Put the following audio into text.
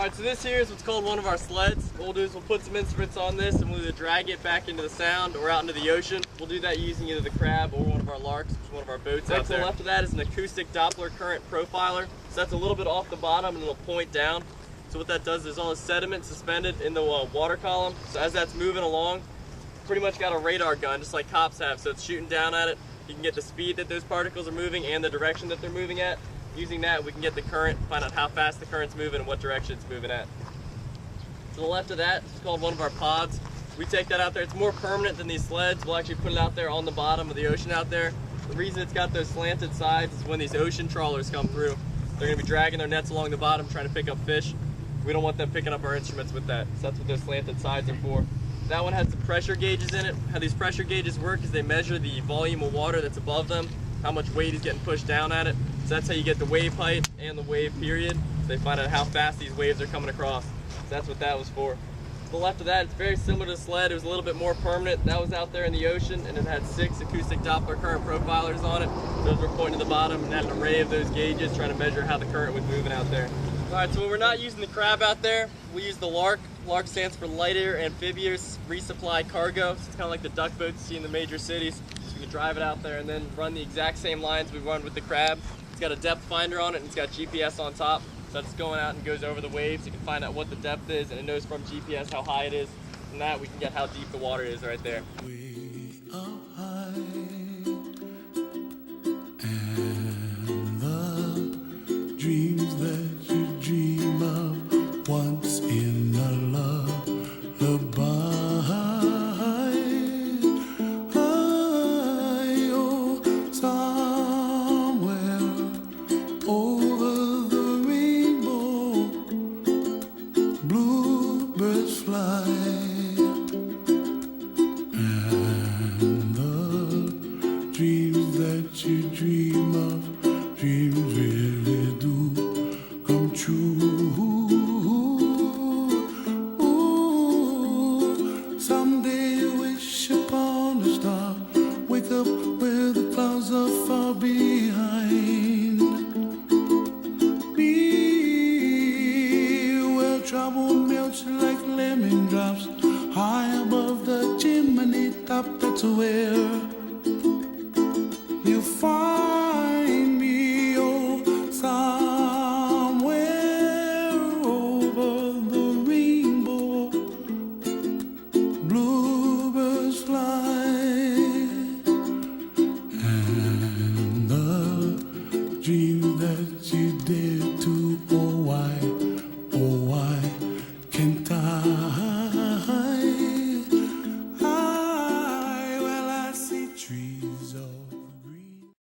Alright, so this here is what's called one of our sleds. What we'll do is we'll put some instruments on this and we'll either drag it back into the sound or out into the ocean. We'll do that using either the crab or one of our larks, which is one of our boats out there. To the left of that is an acoustic Doppler current profiler. So that's a little bit off the bottom and it'll point down. So what that does is all the sediment suspended in the water column. So as that's moving along, pretty much got a radar gun, just like cops have. So it's shooting down at it. You can get the speed that those particles are moving and the direction that they're moving at. Using that, we can get the current, find out how fast the current's moving and what direction it's moving at. To the left of that, it's called one of our pods. We take that out there. It's more permanent than these sleds. We'll actually put it out there on the bottom of the ocean out there. The reason it's got those slanted sides is when these ocean trawlers come through, they're going to be dragging their nets along the bottom trying to pick up fish. We don't want them picking up our instruments with that. So that's what those slanted sides are for. That one has some pressure gauges in it. How these pressure gauges work is they measure the volume of water that's above them, how much weight is getting pushed down at it. So that's how you get the wave height and the wave period. So they find out how fast these waves are coming across. So that's what that was for. To the left of that, it's very similar to the sled. It was a little bit more permanent. That was out there in the ocean, and it had 6 acoustic Doppler current profilers on it. Those were pointing to the bottom and had an array of those gauges trying to measure how the current was moving out there. All right, so when we're not using the crab out there, we use the lark. LARC stands for Lighter Amphibious Resupply Cargo. So it's kind of like the duck boats you see in the major cities. So we can drive it out there and then run the exact same lines we run with the crab. It's got a depth finder on it and it's got GPS on top. So it's going out and goes over the waves. You can find out what the depth is and it knows from GPS how high it is. From that we can get how deep the water is right there. Way up high, and the dreams that you dream of once in a lullaby. Dreams that you dream of, dreams really do come true. Ooh, someday you wish upon a star, wake up where the clouds are far behind me, where trouble melts like lemon drops, high above the chimney top. That's where you find me, oh, somewhere over the rainbow, bluebirds fly, and the dream that you dare to, oh, why